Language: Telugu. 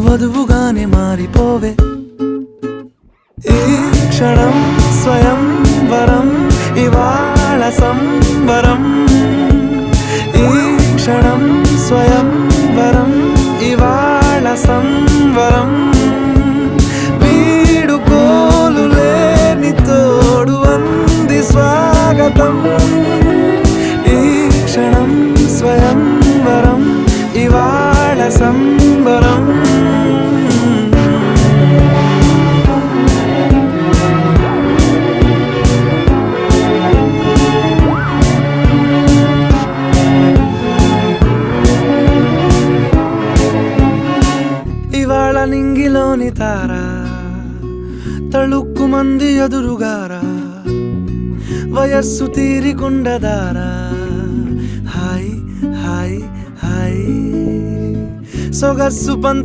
వధువుగానే మారిపోవే. ఈ క్షణం స్వయం వరం, ఇవాళ సంబరం. ఈ క్షణం స్వయం వరం, ఇవాళ సంబరం. వీడుకోలు లేని తోడు అంది స్వాగతం. ఈ క్షణం స్వయం వరం, ఇవాళ సంబరం. ఇవాళ నింగిలోని తారా తళుక్కు మంది ఎదురుగారా, వయస్సు తీరికుండదారా. హాయ్ హాయ్ హాయ్ సొగస్సు పంచ